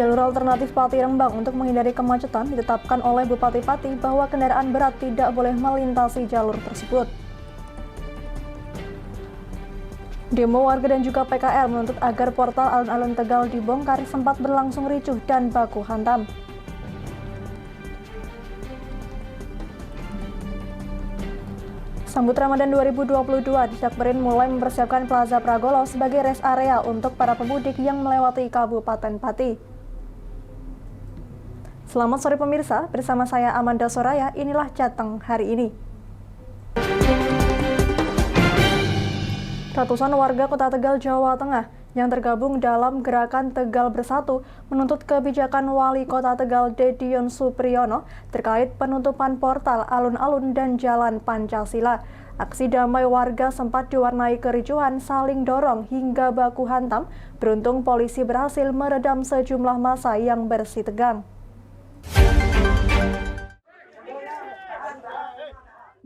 Jalur alternatif Pati Rembang untuk menghindari kemacetan ditetapkan oleh Bupati Pati bahwa kendaraan berat tidak boleh melintasi jalur tersebut. Demo warga dan juga PKL menuntut agar portal alun-alun Tegal dibongkar sempat berlangsung ricuh dan baku hantam. Sambut Ramadan 2022, Jakberin mulai mempersiapkan Plaza Pragolo sebagai rest area untuk para pemudik yang melewati Kabupaten Pati. Selamat sore pemirsa, bersama saya Amanda Soraya, inilah Jateng hari ini. Ratusan warga Kota Tegal, Jawa Tengah yang tergabung dalam gerakan Tegal Bersatu menuntut kebijakan Wali Kota Tegal Dedion Supriyono terkait penutupan portal alun-alun dan Jalan Pancasila. Aksi damai warga sempat diwarnai kericuhan, saling dorong hingga baku hantam. Beruntung polisi berhasil meredam sejumlah massa yang bersitegang.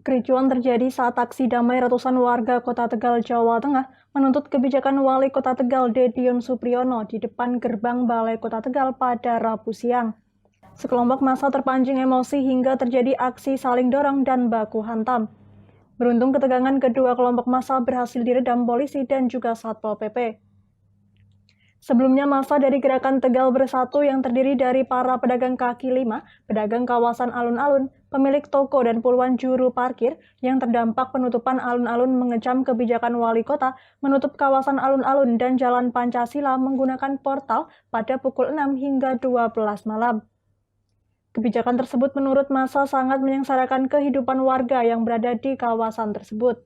Kericuan terjadi saat aksi damai ratusan warga Kota Tegal, Jawa Tengah menuntut kebijakan Wali Kota Tegal Dedion Supriyono di depan gerbang Balai Kota Tegal pada Rabu siang. Sekelompok massa terpancing emosi hingga terjadi aksi saling dorong dan baku hantam. Beruntung ketegangan kedua kelompok massa berhasil diredam polisi dan juga Satpol PP. Sebelumnya massa dari gerakan Tegal Bersatu yang terdiri dari para pedagang kaki lima, pedagang kawasan alun-alun, pemilik toko dan puluhan juru parkir yang terdampak penutupan alun-alun mengecam kebijakan wali kota menutup kawasan alun-alun dan Jalan Pancasila menggunakan portal pada pukul 6 hingga 12 malam. Kebijakan tersebut menurut massa sangat menyengsarakan kehidupan warga yang berada di kawasan tersebut.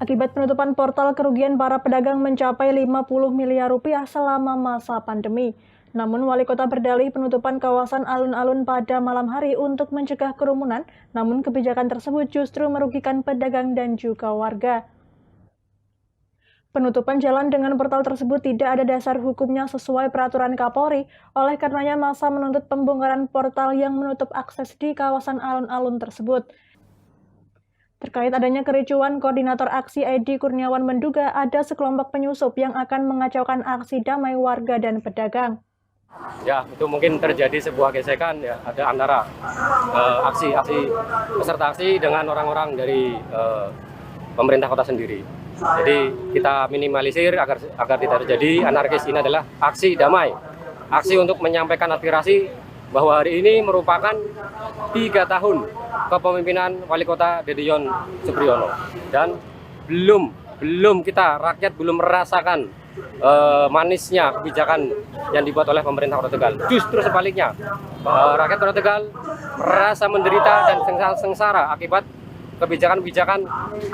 Akibat penutupan portal, kerugian para pedagang mencapai 50 miliar rupiah selama masa pandemi. Namun wali kota berdalih penutupan kawasan alun-alun pada malam hari untuk mencegah kerumunan, namun kebijakan tersebut justru merugikan pedagang dan juga warga. Penutupan jalan dengan portal tersebut tidak ada dasar hukumnya sesuai peraturan Kapolri, oleh karenanya massa menuntut pembongkaran portal yang menutup akses di kawasan alun-alun tersebut. Terkait adanya kericuan, Koordinator Aksi Edi Kurniawan menduga ada sekelompok penyusup yang akan mengacaukan aksi damai warga dan pedagang. Ya, itu mungkin terjadi sebuah gesekan ya, ada antara peserta aksi dengan orang-orang dari pemerintah kota sendiri. Jadi kita minimalisir agar tidak terjadi anarkis. Ini adalah aksi damai, aksi untuk menyampaikan aspirasi bahwa hari ini merupakan 3 tahun kepemimpinan Wali Kota Dedion Supriyono dan belum kita rakyat belum merasakan manisnya kebijakan yang dibuat oleh pemerintah Kota Tegal. Justru sebaliknya, rakyat Kota Tegal merasa menderita dan sengsara akibat kebijakan-kebijakan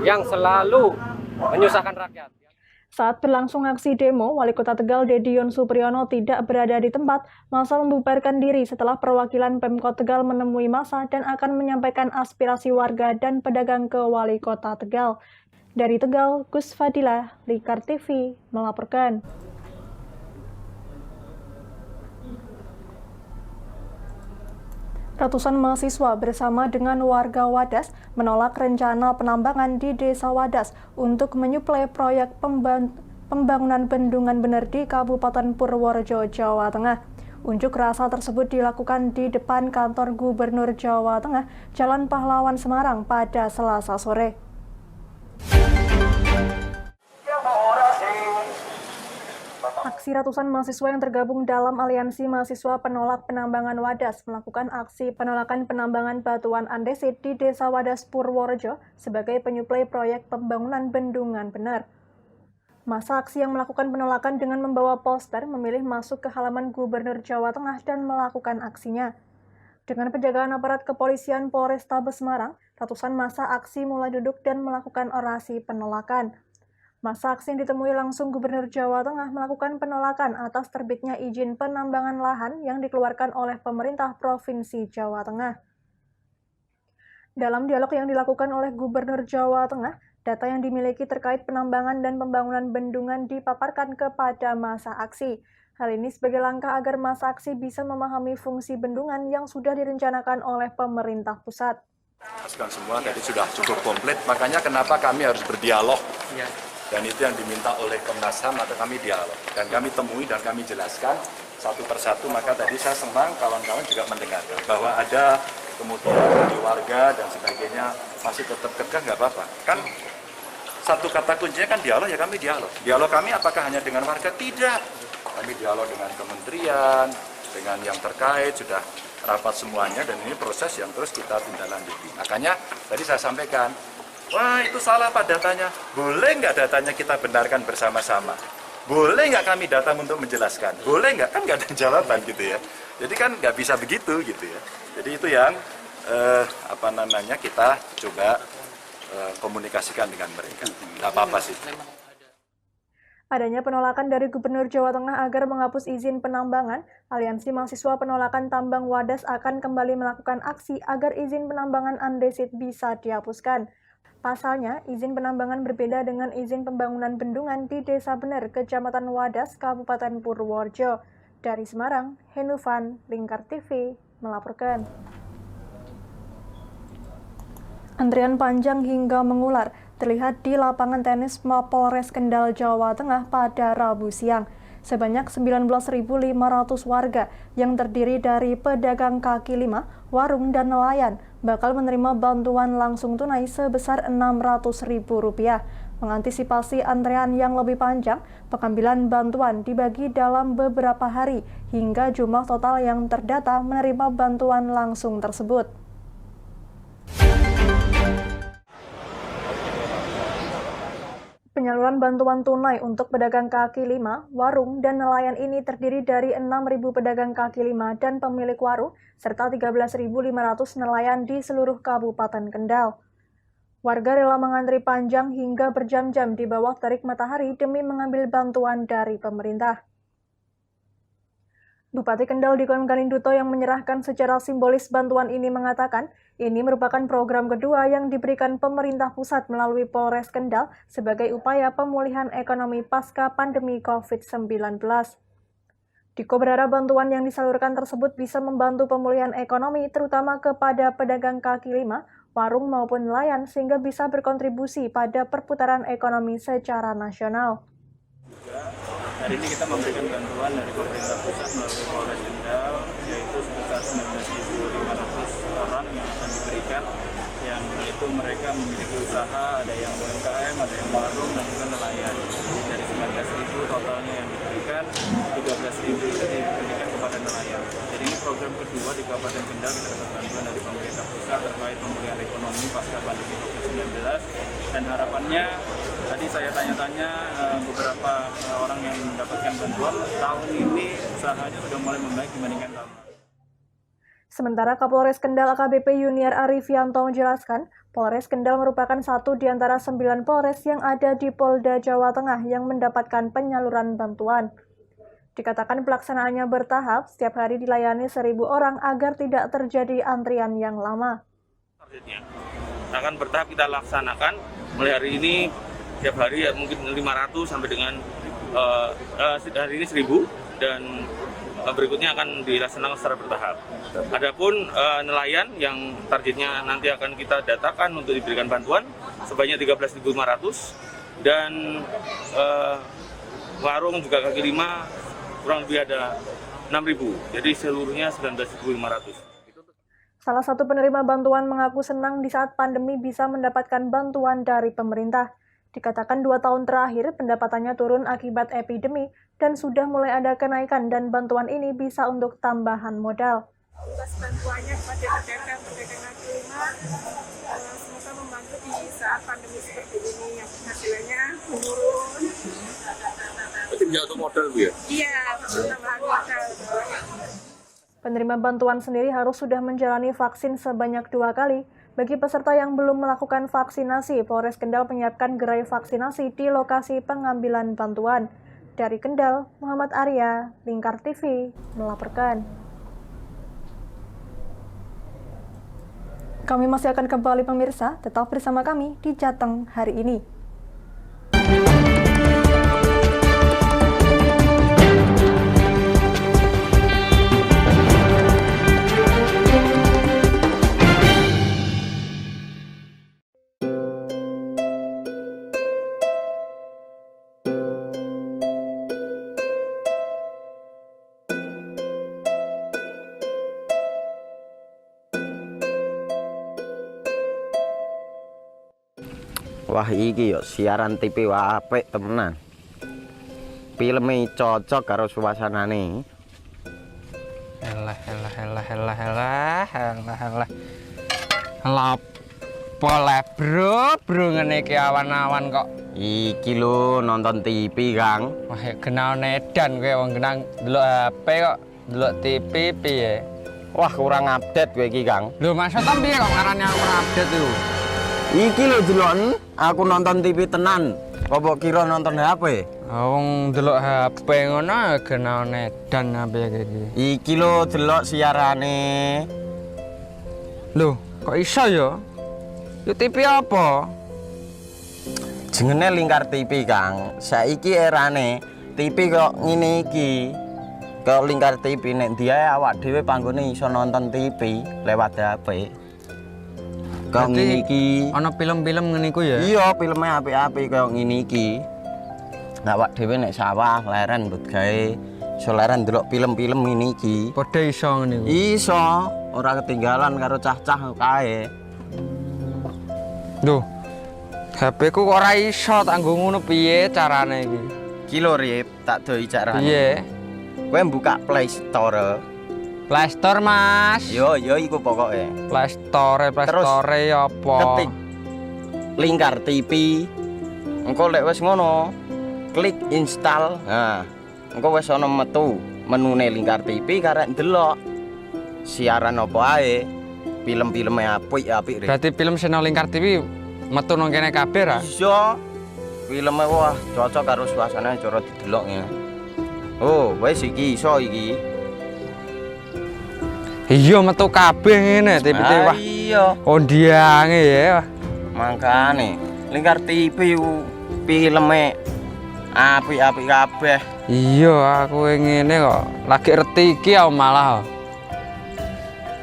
yang selalu menyusahkan rakyat. Saat berlangsung aksi demo, Wali Kota Tegal Dedion Supriyono tidak berada di tempat. Massa membubarkan diri setelah perwakilan Pemkot Tegal menemui massa dan akan menyampaikan aspirasi warga dan pedagang ke Wali Kota Tegal. Dari Tegal, Gus Fadilah, Likar TV, melaporkan. Ratusan mahasiswa bersama dengan warga Wadas menolak rencana penambangan di Desa Wadas untuk menyuplai proyek pembangunan bendungan bener di Kabupaten Purworejo, Jawa Tengah. Unjuk rasa tersebut dilakukan di depan kantor Gubernur Jawa Tengah, Jalan Pahlawan Semarang pada Selasa sore. Aksi ratusan mahasiswa yang tergabung dalam Aliansi Mahasiswa Penolak Penambangan Wadas melakukan aksi penolakan penambangan batuan andesit di Desa Wadas Purworejo sebagai penyuplai proyek pembangunan bendungan bener. Massa aksi yang melakukan penolakan dengan membawa poster memilih masuk ke halaman Gubernur Jawa Tengah dan melakukan aksinya. Dengan penjagaan aparat kepolisian Polrestabes Semarang, ratusan massa aksi mulai duduk dan melakukan orasi penolakan. Massa aksi yang ditemui langsung Gubernur Jawa Tengah melakukan penolakan atas terbitnya izin penambangan lahan yang dikeluarkan oleh pemerintah Provinsi Jawa Tengah. Dalam dialog yang dilakukan oleh Gubernur Jawa Tengah, data yang dimiliki terkait penambangan dan pembangunan bendungan dipaparkan kepada massa aksi. Hal ini sebagai langkah agar massa aksi bisa memahami fungsi bendungan yang sudah direncanakan oleh pemerintah pusat. Semua tadi sudah cukup komplit, makanya kenapa kami harus berdialog. Dan itu yang diminta oleh Komnas HAM, atau kami dialog. Dan kami temui dan kami jelaskan satu persatu, maka tadi saya senang kawan-kawan juga mendengarkan bahwa ada kemudian dari warga dan sebagainya masih tetap kekeh, nggak apa-apa. Kan satu kata kuncinya kan dialog, ya kami dialog. Dialog kami apakah hanya dengan warga? Tidak. Kami dialog dengan kementerian, dengan yang terkait, sudah rapat semuanya, dan ini proses yang terus kita tindak lanjuti. Makanya tadi saya sampaikan, wah itu salah Pak datanya. Boleh nggak datanya kita benarkan bersama-sama? Boleh nggak kami datang untuk menjelaskan? Boleh nggak? Kan nggak ada jawaban gitu ya. Jadi kan nggak bisa begitu gitu ya. Jadi itu yang kita coba komunikasikan dengan mereka. Nggak apa-apa sih. Adanya penolakan dari Gubernur Jawa Tengah agar menghapus izin penambangan, Aliansi Mahasiswa Penolakan Tambang Wadas akan kembali melakukan aksi agar izin penambangan andesit bisa dihapuskan. Pasalnya, izin penambangan berbeda dengan izin pembangunan bendungan di Desa Bener, Kecamatan Wadas, Kabupaten Purworejo. Dari Semarang, Henufan, Lingkar TV, melaporkan. Antrian panjang hingga mengular terlihat di lapangan tenis Mapolres Kendal, Jawa Tengah pada Rabu siang. Sebanyak 19.500 warga yang terdiri dari pedagang kaki lima, warung, dan nelayan bakal menerima bantuan langsung tunai sebesar Rp600.000. Mengantisipasi antrean yang lebih panjang, pengambilan bantuan dibagi dalam beberapa hari hingga jumlah total yang terdata menerima bantuan langsung tersebut. Penyaluran bantuan tunai untuk pedagang kaki lima, warung, dan nelayan ini terdiri dari 6.000 pedagang kaki lima dan pemilik warung, serta 13.500 nelayan di seluruh Kabupaten Kendal. Warga rela mengantri panjang hingga berjam-jam di bawah terik matahari demi mengambil bantuan dari pemerintah. Bupati Kendal Dikon Ganinduto yang menyerahkan secara simbolis bantuan ini mengatakan, ini merupakan program kedua yang diberikan pemerintah pusat melalui Polres Kendal sebagai upaya pemulihan ekonomi pasca pandemi COVID-19. Diko berharap bantuan yang disalurkan tersebut bisa membantu pemulihan ekonomi terutama kepada pedagang kaki lima, warung maupun nelayan sehingga bisa berkontribusi pada perputaran ekonomi secara nasional. Hari ini kita memberikan bantuan dari pemerintah pusat melalui Polres Kendal, yaitu sebesar 19.500 orang yang akan diberikan, yang itu mereka memiliki usaha, ada yang UMKM, ada yang warung, dan juga nelayan. Jadi dari 19.000 totalnya yang diberikan, 13.000 itu diberikan kepada nelayan. Jadi ini program kedua di Kabupaten Kendal, kita dapat bantuan dari pemerintah pusat terkait pemulihan ekonomi pasca pandemi COVID-19, dan harapannya tadi saya tanya-tanya beberapa orang yang mendapatkan bantuan, tahun ini usahanya sudah mulai membaik dibandingkan tahun lalu. Sementara Kapolres Kendal AKBP Yuniar Arifianto menjelaskan, Polres Kendal merupakan satu di antara 9 Polres yang ada di Polda Jawa Tengah yang mendapatkan penyaluran bantuan. Dikatakan pelaksanaannya bertahap, setiap hari dilayani 1.000 orang agar tidak terjadi antrian yang lama. Akan bertahap kita laksanakan, mulai hari ini tiap hari ya mungkin 500 sampai dengan hari ini 1.000 dan berikutnya akan dilaksanakan secara bertahap. Adapun nelayan yang targetnya nanti akan kita datakan untuk diberikan bantuan sebanyak 13.500 dan warung juga kaki lima kurang lebih ada 6.000. Jadi seluruhnya 19.500. Salah satu penerima bantuan mengaku senang di saat pandemi bisa mendapatkan bantuan dari pemerintah. Dikatakan 2 tahun terakhir pendapatannya turun akibat epidemi dan sudah mulai ada kenaikan dan bantuan ini bisa untuk tambahan modal. Atas bantuannya kepada pedagang kaki lima, semoga membantu di saat pandemi seperti ini yang hasilnya menurun. Berarti untuk modal Bu ya? Iya, tambahan modal. Penerima bantuan sendiri harus sudah menjalani vaksin sebanyak 2 kali. Bagi peserta yang belum melakukan vaksinasi, Polres Kendal menyiapkan gerai vaksinasi di lokasi pengambilan bantuan. Dari Kendal, Muhammad Arya, Lingkar TV, melaporkan. Kami masih akan kembali pemirsa, tetap bersama kami di Jateng hari ini. Wah iki yo siaran TV apik temenan. Filme cocok karo suasanane. Elah. Lah bro ngene iki awan-awan kok. Iki lho nonton TV, Kang. Wah, kenal nedan kowe wong genang delok HP kok delok TV piye? Wah, kurang update kowe iki, Kang. Lho, maksudnya piye kok ngarane aku update itu? Iki lho deloken, aku nonton TV tenan. Apa kira nonton HP? Wong delok HP ngono kenal nedan apa iki? Iki lho delok siarane. Lho, kok iso ya? Yo TV apa? Jenenge Lingkar TV, Kang. Saiki erane TV kok ngene iki. Kok Lingkar TV nek dia awak dhewe panggone iso nonton TV lewat HP. Kok ngene iki. Ana film-film ngene iku ya? Iya, filme apik-apik kaya ngene iki. Awak dhewe nek sawah leren mbut gawe iso leren delok film-film ngene iki. Padha iso ngene iku. Iso, ora ketinggalan karo cah-cah kae. Duh. HP ku kok ora iso tak nggo ngono piye carane iki? Iki lho Rip, tak doi carane. Piye? Kowe buka Play Store. Play Store, Mas. Yo iku pokoke. Play Store apa? Ketik Lingkar TV. Engko lek wis ngono, klik install. Nah, engko wis ana metu menune Lingkar TV karek ndelok siaran apa ae. Film-filme apik-apik. Berarti film channel Lingkar TV metu nang kene kabeh ra? Iso. Filme wah cocok karo suasana cara didelok ya. Oh, wis iki iso iki. Iya metu kabeh ngene TV wah. Iya. Ondiange ya. Mangkane Lingkar TV filme apik-apik kabeh. Iya, aku ngene kok. Lagi reti iki aku malah.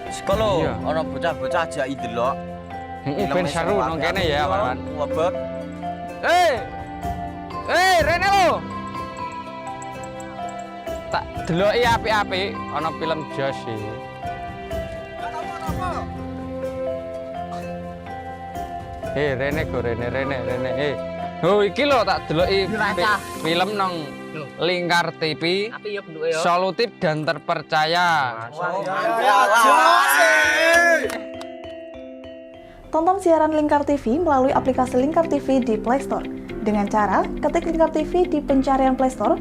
Sekolo, Iya. ana bocah-bocah ajak delok. Ben seru nang kene ya, Pak. Wabek. Rene lo. Tak deloki apik-apik ana film Jos iki. Rene go Rene. Oh iki lho tak deloki film nang Lingkar TV. Solutif dan terpercaya. Tonton siaran Lingkar TV melalui aplikasi Lingkar TV di Play Store. Dengan cara ketik Lingkar TV di pencarian Play Store,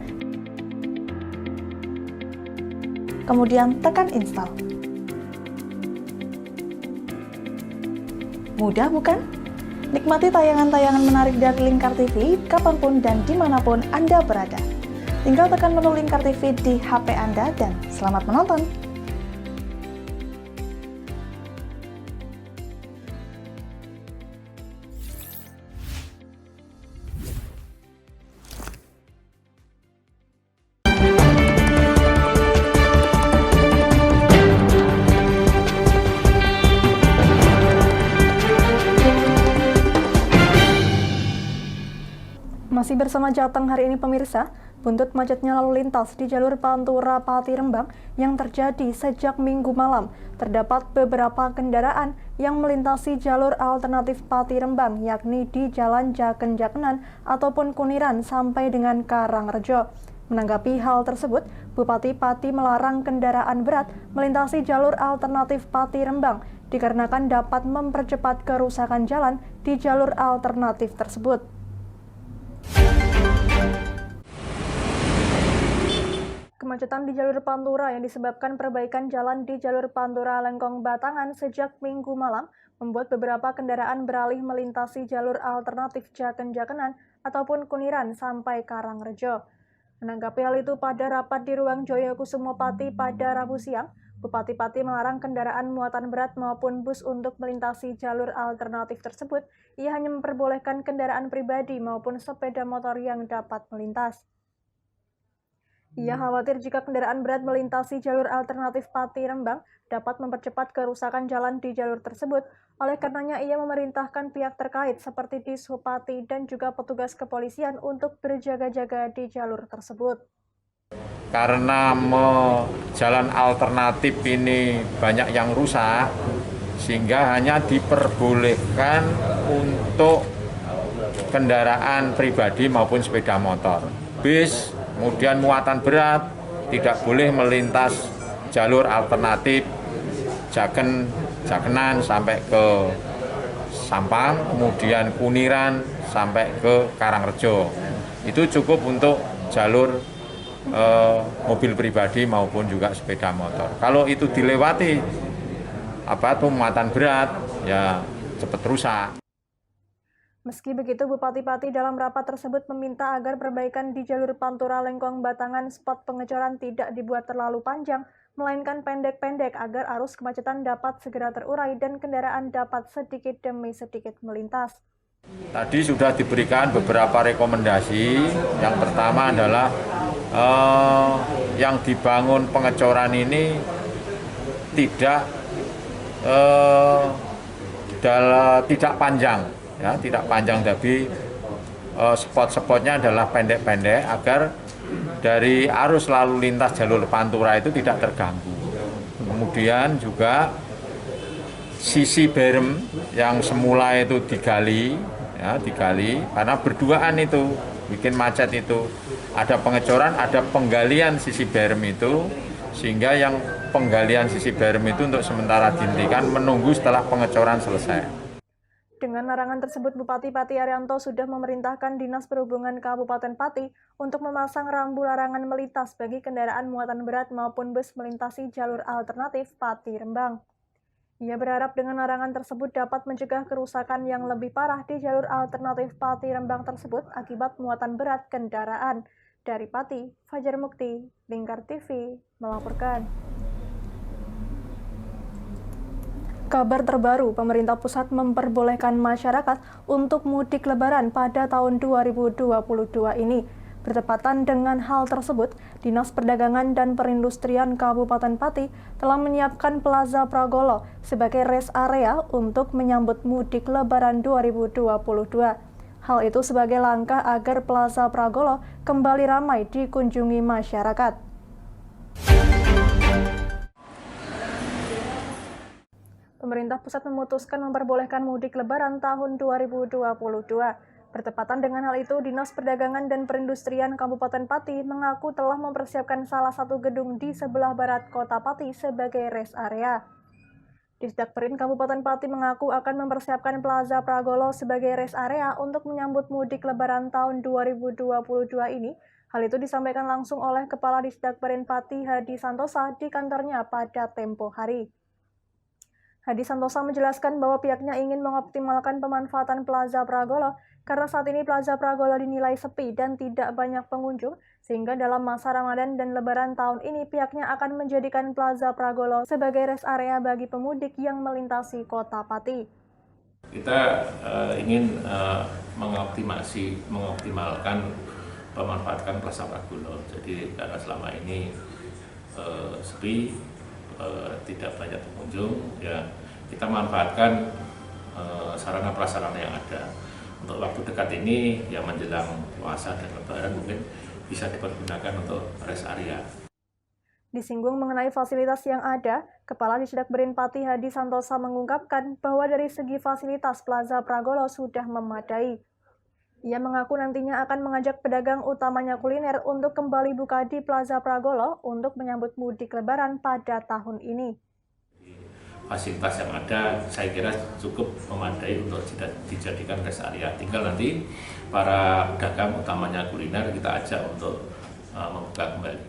kemudian tekan install. Mudah bukan? Nikmati tayangan-tayangan menarik dari Lingkar TV kapanpun dan dimanapun Anda berada. Tinggal tekan menu Lingkar TV di HP Anda dan selamat menonton! Masih bersama Jateng hari ini pemirsa, buntut macetnya lalu lintas di jalur Pantura Pati Rembang yang terjadi sejak Minggu malam. Terdapat beberapa kendaraan yang melintasi jalur alternatif Pati Rembang, yakni di Jalan Jaken-Jakenan ataupun Kuniran sampai dengan Karangrejo. Menanggapi hal tersebut, Bupati Pati melarang kendaraan berat melintasi jalur alternatif Pati Rembang dikarenakan dapat mempercepat kerusakan jalan di jalur alternatif tersebut. Kemacetan di jalur Pantura yang disebabkan perbaikan jalan di jalur Pantura Lengkong Batangan sejak Minggu malam membuat beberapa kendaraan beralih melintasi jalur alternatif Jaken-Jakenan ataupun Kuniran sampai Karangrejo. Menanggapi hal itu pada rapat di ruang Joyokusumo Pati pada Rabu siang, Bupati Pati melarang kendaraan muatan berat maupun bus untuk melintasi jalur alternatif tersebut. Ia hanya memperbolehkan kendaraan pribadi maupun sepeda motor yang dapat melintas. Ia khawatir jika kendaraan berat melintasi jalur alternatif Pati Rembang dapat mempercepat kerusakan jalan di jalur tersebut. Oleh karenanya ia memerintahkan pihak terkait seperti Dishub Pati dan juga petugas kepolisian untuk berjaga-jaga di jalur tersebut. Karena jalan alternatif ini banyak yang rusak, sehingga hanya diperbolehkan untuk kendaraan pribadi maupun sepeda motor. Bis, kemudian muatan berat tidak boleh melintas jalur alternatif Jakenan sampai ke Sampang, kemudian Kuniran sampai ke Karangrejo. Itu cukup untuk jalur mobil pribadi maupun juga sepeda motor. Kalau itu dilewati muatan berat, ya cepat rusak. Meski begitu, Bupati Pati dalam rapat tersebut meminta agar perbaikan di jalur Pantura Lengkong Batangan spot pengecoran tidak dibuat terlalu panjang, melainkan pendek-pendek agar arus kemacetan dapat segera terurai dan kendaraan dapat sedikit demi sedikit melintas. Tadi sudah diberikan beberapa rekomendasi. Yang pertama adalah yang dibangun pengecoran ini tidak panjang, ya, tidak panjang, tapi spot-spotnya adalah pendek-pendek agar dari arus lalu lintas jalur Pantura itu tidak terganggu. Kemudian juga sisi berem yang semula itu digali karena berduaan itu bikin macet itu. Ada pengecoran, ada penggalian sisi berem itu, sehingga yang penggalian sisi berem itu untuk sementara dihentikan menunggu setelah pengecoran selesai. Dengan larangan tersebut, Bupati Pati Arianto sudah memerintahkan Dinas Perhubungan Kabupaten Pati untuk memasang rambu larangan melintas bagi kendaraan muatan berat maupun bus melintasi jalur alternatif Pati Rembang. Ia berharap dengan larangan tersebut dapat mencegah kerusakan yang lebih parah di jalur alternatif Pati Rembang tersebut akibat muatan berat kendaraan. Dari Pati, Fajar Mukti, Lingkar TV, melaporkan. Kabar terbaru, pemerintah pusat memperbolehkan masyarakat untuk mudik lebaran pada tahun 2022 ini. Bertepatan dengan hal tersebut, Dinas Perdagangan dan Perindustrian Kabupaten Pati telah menyiapkan Plaza Pragolo sebagai rest area untuk menyambut mudik lebaran 2022. Hal itu sebagai langkah agar Plaza Pragolo kembali ramai dikunjungi masyarakat. Pemerintah pusat memutuskan memperbolehkan mudik lebaran tahun 2022. Bertepatan dengan hal itu, Dinas Perdagangan dan Perindustrian Kabupaten Pati mengaku telah mempersiapkan salah satu gedung di sebelah barat kota Pati sebagai rest area. Disdakperin Kabupaten Pati mengaku akan mempersiapkan Plaza Pragolo sebagai rest area untuk menyambut mudik lebaran tahun 2022 ini. Hal itu disampaikan langsung oleh Kepala Disdakperin Pati Hadi Santosa di kantornya pada tempo hari. Hadi Santosa menjelaskan bahwa pihaknya ingin mengoptimalkan pemanfaatan Plaza Pragolo karena saat ini Plaza Pragolo dinilai sepi dan tidak banyak pengunjung, sehingga dalam masa Ramadan dan Lebaran tahun ini pihaknya akan menjadikan Plaza Pragolo sebagai rest area bagi pemudik yang melintasi kota Pati. Kita ingin mengoptimalkan pemanfaatkan Plaza Pragolo. Jadi karena selama ini sepi, tidak banyak pengunjung, ya kita manfaatkan sarana prasarana yang ada. Untuk waktu dekat ini yang menjelang puasa dan Lebaran mungkin bisa dipergunakan untuk rest area. Disinggung mengenai fasilitas yang ada, Kepala Disdakperin Pati Hadi Santosa mengungkapkan bahwa dari segi fasilitas Plaza Pragolo sudah memadai. Ia mengaku nantinya akan mengajak pedagang utamanya kuliner untuk kembali buka di Plaza Pragolo untuk menyambut mudik Lebaran pada tahun ini. Fasilitas yang ada saya kira cukup memadai untuk dijadikan rest area. Tinggal nanti para pedagang utamanya kuliner kita ajak untuk membuka kembali.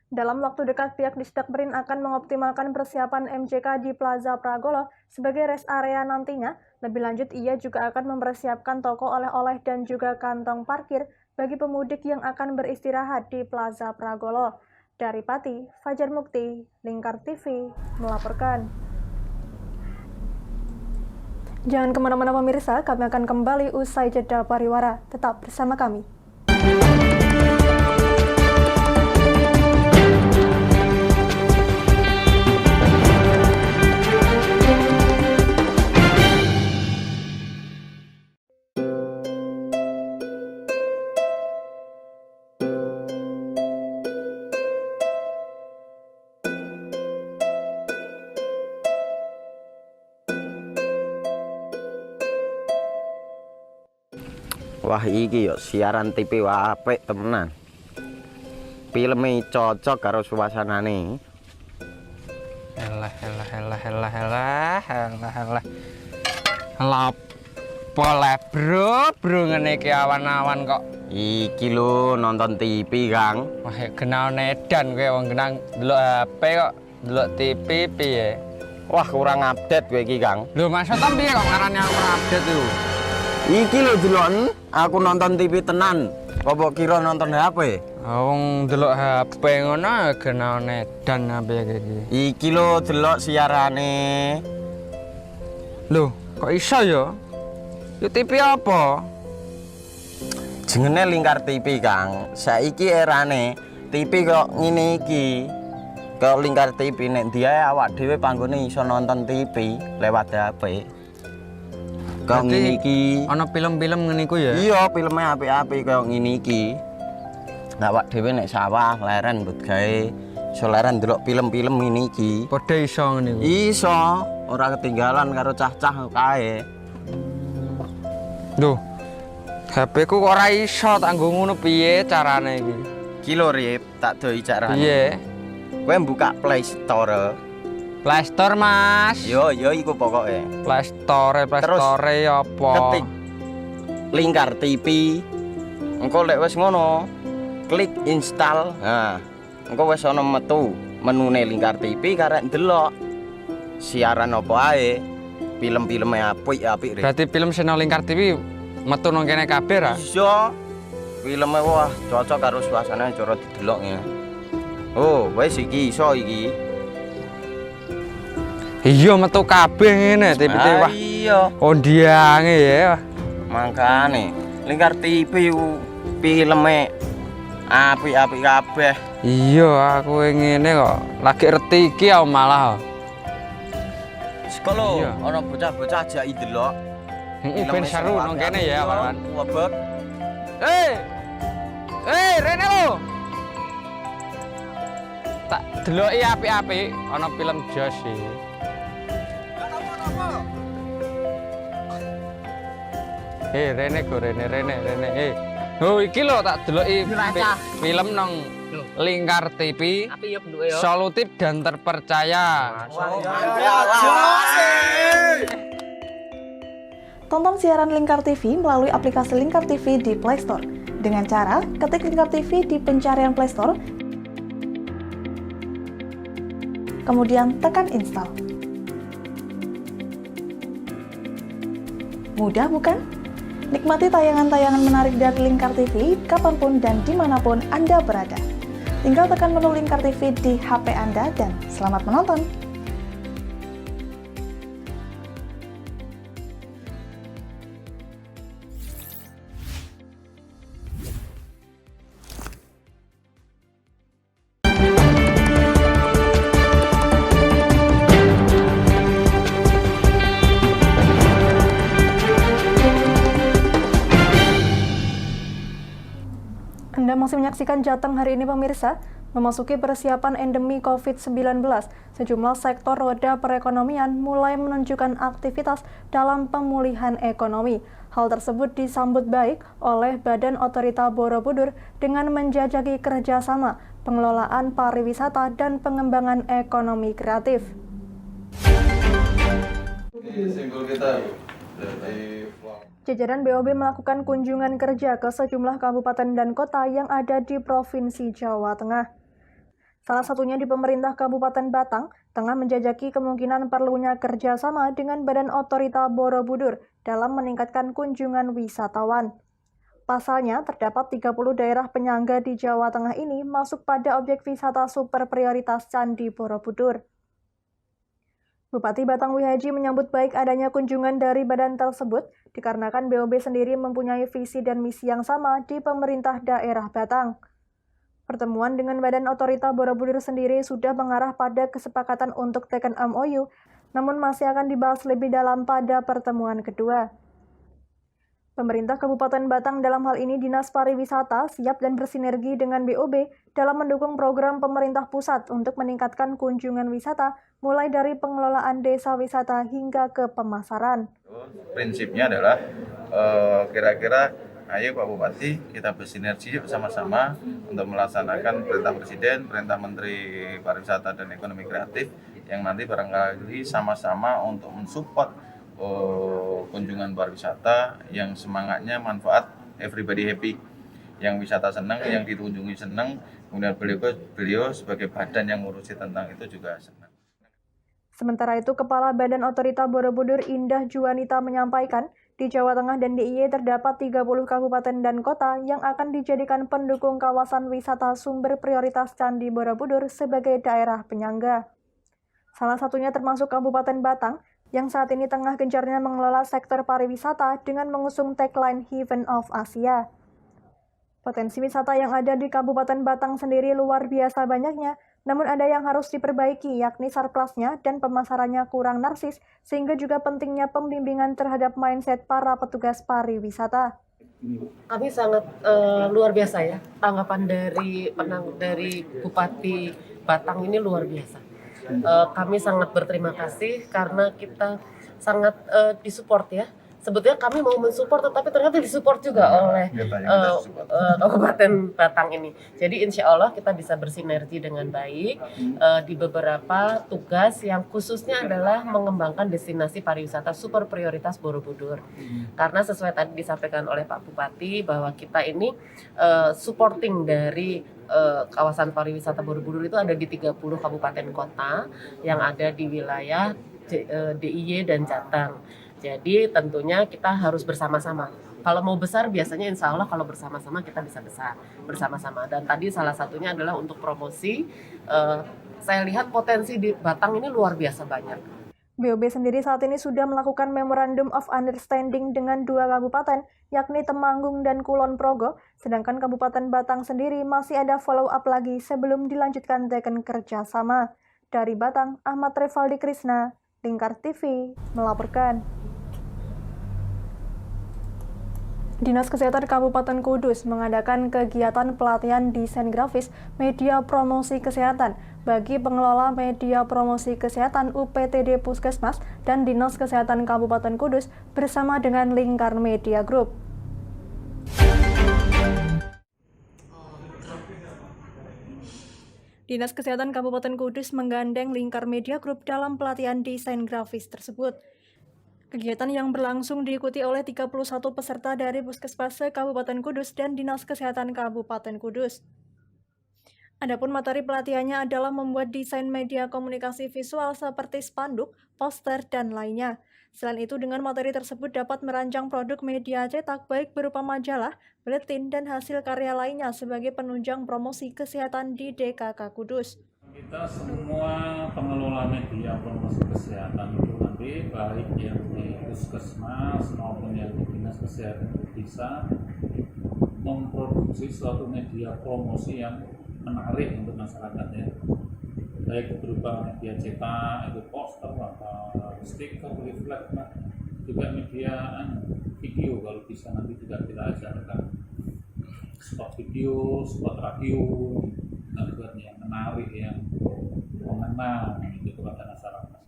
Dalam waktu dekat, pihak Disdakperin akan mengoptimalkan persiapan MCK di Plaza Pragolo sebagai rest area nantinya. Lebih lanjut, ia juga akan mempersiapkan toko oleh-oleh dan juga kantong parkir bagi pemudik yang akan beristirahat di Plaza Pragolo. Dari Pati, Fajar Mukti, Lingkar TV, melaporkan. Jangan kemana-mana pemirsa, kami akan kembali usai jeda pariwara. Tetap bersama kami. Wah iki yo siaran TV apik temenan. Filme cocok karo suasanane. Elah. Boleh bro ngene iki awan-awan kok. Iki lho nonton TV, Kang. Wah, kenal nedan kowe wong genang delok HP kok delok TV piye? Wah, kurang update kowe iki, Kang. Lho, maksudnya piye kok ngarane aku update itu? Iki lho deloken, aku nonton TV tenan. Apa kira nonton HP? Wong delok HP ngono kenal nedan apa iki? Iki lho delok siarane. Lho, kok iso ya? Yo TV apa? Jenenge Lingkar TV, Kang. Saiki erane TV kok ngene iki. Kok Lingkar TV nek dia awak dhewe panggone iso nonton TV lewat HP. Kok ngene iki. Ana film-film ngene iku ya? Iya, filme apik-apik kaya ngene iki. Awak dhewe nek sawah leren mbut gawe iso leren ndelok film-film ngene iki. Padha iso ngene iku. Iso, ora ketinggalan karo cah-cah kae. Duh. HP ku kok ora iso tak nggo ngono piye carane iki? Iki lho Rip, tak doi carane. Piye? Kowe buka Play Store. Play Store, Mas. Yo iku pokoke. Play Store apa? Ketik Lingkar TV. Engko lek wis ngono, klik install. Nah, engko wis ana metu menune Lingkar TV karek ndelok siaran apa ae. Film-filme apik-apik. Berarti film channel Lingkar TV metu nang kene kabeh ra? Iya. Filme wah cocok karo suasanane cara didelok ya. Oh, wis iki iso iki. Iya metu kabeh ngene TV wah. Iya. Ondiange ya. Mangkane Lingkar TV filme apik-apik kabeh. Iya, aku ngene kok. Lagi reti iki aku malah. Sekolo, ana bocah-bocah ajak ndelok. Heeh, ben seru nang kene ya, kawan. Wabek. Rene lo. Tak deloki apik-apik ana film Jos iki. Rene go Rene. Oh iki lho tak deloki film nang Lingkar TV. Solutif dan terpercaya. Tonton siaran Lingkar TV melalui aplikasi Lingkar TV di Play Store. Dengan cara ketik Lingkar TV di pencarian Play Store, kemudian tekan install. Mudah bukan? Nikmati tayangan-tayangan menarik dari Lingkar TV kapanpun dan dimanapun Anda berada. Tinggal tekan menu Lingkar TV di HP Anda dan selamat menonton! Anda masih menyaksikan Jateng hari ini pemirsa. Memasuki persiapan endemi COVID-19, sejumlah sektor roda perekonomian mulai menunjukkan aktivitas dalam pemulihan ekonomi. Hal tersebut disambut baik oleh Badan Otorita Borobudur dengan menjajaki kerjasama, pengelolaan pariwisata, dan pengembangan ekonomi kreatif. Jajaran BOB melakukan kunjungan kerja ke sejumlah kabupaten dan kota yang ada di Provinsi Jawa Tengah. Salah satunya di pemerintah Kabupaten Batang, tengah menjajaki kemungkinan perlunya kerjasama dengan Badan Otorita Borobudur dalam meningkatkan kunjungan wisatawan. Pasalnya, terdapat 30 daerah penyangga di Jawa Tengah ini masuk pada objek wisata super prioritas Candi Borobudur. Bupati Batang Wihaji menyambut baik adanya kunjungan dari badan tersebut dikarenakan BOB sendiri mempunyai visi dan misi yang sama di pemerintah daerah Batang. Pertemuan dengan Badan Otorita Borobudur sendiri sudah mengarah pada kesepakatan untuk teken MOU, namun masih akan dibahas lebih dalam pada pertemuan kedua. Pemerintah Kabupaten Batang dalam hal ini Dinas Pariwisata siap dan bersinergi dengan BOB dalam mendukung program pemerintah pusat untuk meningkatkan kunjungan wisata mulai dari pengelolaan desa wisata hingga ke pemasaran. Prinsipnya adalah kira-kira ayo Pak Bupati kita bersinergi bersama-sama untuk melaksanakan perintah Presiden, perintah Menteri Pariwisata dan Ekonomi Kreatif yang nanti barangkali sama-sama untuk mensupport kunjungan pariwisata yang semangatnya manfaat everybody happy, yang wisata senang, yang dikunjungi senang, kemudian beliau sebagai badan yang ngurusi tentang itu juga senang. Sementara itu, Kepala Badan Otorita Borobudur Indah Juwanita menyampaikan, di Jawa Tengah dan DIY terdapat 30 kabupaten dan kota yang akan dijadikan pendukung kawasan wisata sumber prioritas Candi Borobudur sebagai daerah penyangga. Salah satunya termasuk Kabupaten Batang, yang saat ini tengah gencarnya mengelola sektor pariwisata dengan mengusung tagline Heaven of Asia. Potensi wisata yang ada di Kabupaten Batang sendiri luar biasa banyaknya, namun ada yang harus diperbaiki, yakni sarplasnya dan pemasarannya kurang narsis, sehingga juga pentingnya pembimbingan terhadap mindset para petugas pariwisata. Kami sangat luar biasa ya, tanggapan dari Bupati Batang ini luar biasa. Kami sangat berterima kasih karena kita sangat disupport ya. Sebetulnya kami mau mensupport, tetapi ternyata disupport juga oleh Kabupaten Batang ini. Jadi insya Allah kita bisa bersinergi dengan baik di beberapa tugas yang khususnya adalah mengembangkan destinasi pariwisata super prioritas Borobudur. Karena sesuai tadi disampaikan oleh Pak Bupati bahwa kita ini supporting dari kawasan pariwisata Borobudur itu ada di 30 kabupaten kota yang ada di wilayah DIY dan Jateng. Jadi tentunya kita harus bersama-sama. Kalau mau besar biasanya insya Allah kalau bersama-sama kita bisa besar bersama-sama. Dan tadi salah satunya adalah untuk promosi. Saya lihat potensi di Batang ini luar biasa banyak. BOB sendiri saat ini sudah melakukan Memorandum of Understanding dengan 2 kabupaten, yakni Temanggung dan Kulon Progo, sedangkan Kabupaten Batang sendiri masih ada follow up lagi sebelum dilanjutkan teken kerjasama. Dari Batang, Ahmad Revaldi Krisna, Lingkar TV, melaporkan. Dinas Kesehatan Kabupaten Kudus mengadakan kegiatan pelatihan desain grafis media promosi kesehatan bagi pengelola media promosi kesehatan UPTD Puskesmas dan Dinas Kesehatan Kabupaten Kudus bersama dengan Lingkar Media Group. Dinas Kesehatan Kabupaten Kudus menggandeng Lingkar Media Group dalam pelatihan desain grafis tersebut. Kegiatan yang berlangsung diikuti oleh 31 peserta dari Puskesmas Kabupaten Kudus dan Dinas Kesehatan Kabupaten Kudus. Adapun materi pelatihannya adalah membuat desain media komunikasi visual seperti spanduk, poster, dan lainnya. Selain itu, dengan materi tersebut dapat merancang produk media cetak baik berupa majalah, buletin, dan hasil karya lainnya sebagai penunjang promosi kesehatan di DKK Kudus. Kita semua pengelola media promosi kesehatan itu nanti baik yang di Puskesmas maupun yang di Dinas Kesehatan bisa memproduksi suatu media promosi yang menarik untuk masyarakatnya, baik berupa media cetak, itu poster, atau stiker, leaflet, juga media video kalau bisa nanti juga kita ajarkan spot video, spot radio, buat yang menarik, yang mengenal gitu kepada masyarakat.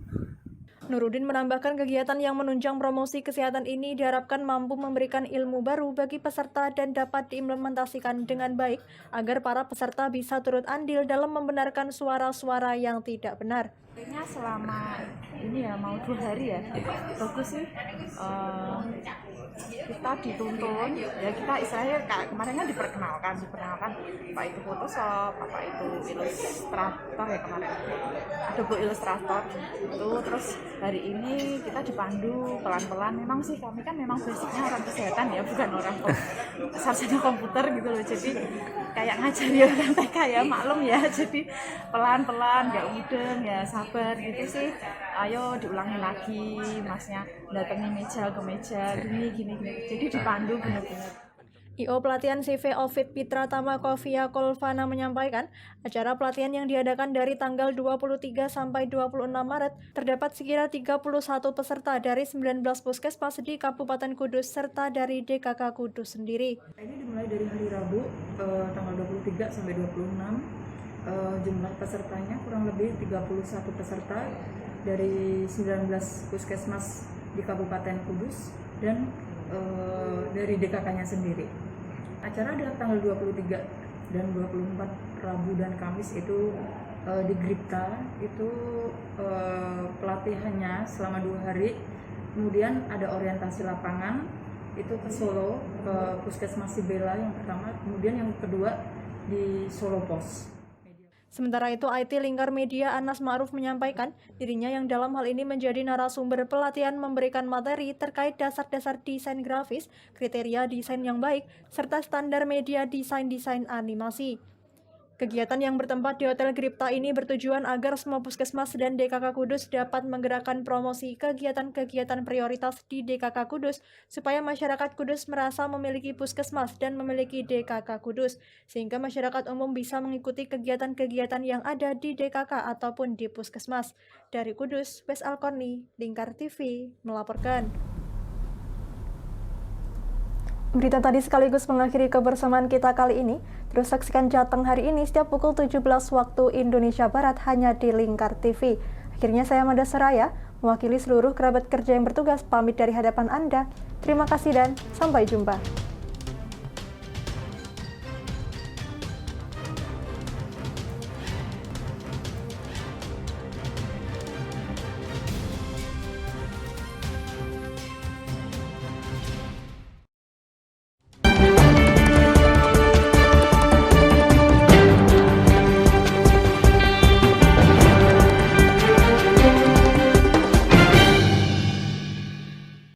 Nurudin menambahkan kegiatan yang menunjang promosi kesehatan ini diharapkan mampu memberikan ilmu baru bagi peserta dan dapat diimplementasikan dengan baik agar para peserta bisa turut andil dalam membenarkan suara-suara yang tidak benar. Selama ini ya mau 2 hari ya, bagus sih. Kita dituntun ya, kita istilahnya kemarin kan diperkenalkan apa itu Photoshop, apa itu Illustrator ya, kemarin Adobe Illustrator itu. Terus hari ini kita dipandu pelan-pelan. Memang sih kami kan memang basicnya orang kesehatan ya, bukan orang sarjana komputer gitu loh, jadi kayak ngajari orang TK ya, maklum ya, jadi pelan-pelan, gak mudeng ya, sabar gitu sih. Ayo diulangi lagi, masnya datangi meja ke meja, gini. Jadi dipandu benar-benar. I.O. pelatihan CV Ovid Pitra Tamakofia Kolvana menyampaikan, acara pelatihan yang diadakan dari tanggal 23 sampai 26 Maret terdapat sekira 31 peserta dari 19 puskesmas di Kabupaten Kudus serta dari DKK Kudus sendiri. Ini dimulai dari hari Rabu tanggal 23 sampai 26. Jumlah pesertanya kurang lebih 31 peserta dari 19 puskesmas di Kabupaten Kudus dan dari DKK-nya sendiri. Acara adalah tanggal 23 dan 24 Rabu dan Kamis itu di Gripta itu pelatihannya selama 2 hari. Kemudian ada orientasi lapangan itu ke Solo, ke Puskesmas Sibela yang pertama, kemudian yang kedua di Solo Pos. Sementara itu, IT Lingkar Media Anas Ma'ruf menyampaikan dirinya yang dalam hal ini menjadi narasumber pelatihan memberikan materi terkait dasar-dasar desain grafis, kriteria desain yang baik, serta standar media desain animasi. Kegiatan yang bertempat di Hotel Gripta ini bertujuan agar semua puskesmas dan DKK Kudus dapat menggerakkan promosi kegiatan-kegiatan prioritas di DKK Kudus supaya masyarakat Kudus merasa memiliki puskesmas dan memiliki DKK Kudus, sehingga masyarakat umum bisa mengikuti kegiatan-kegiatan yang ada di DKK ataupun di puskesmas. Dari Kudus, Wes Alkorni, Lingkar TV, melaporkan. Berita tadi sekaligus mengakhiri kebersamaan kita kali ini. Terus saksikan Jateng hari ini setiap pukul 17 waktu Indonesia Barat hanya di Lingkar TV. Akhirnya saya Mada Seraya, mewakili seluruh kerabat kerja yang bertugas pamit dari hadapan Anda. Terima kasih dan sampai jumpa.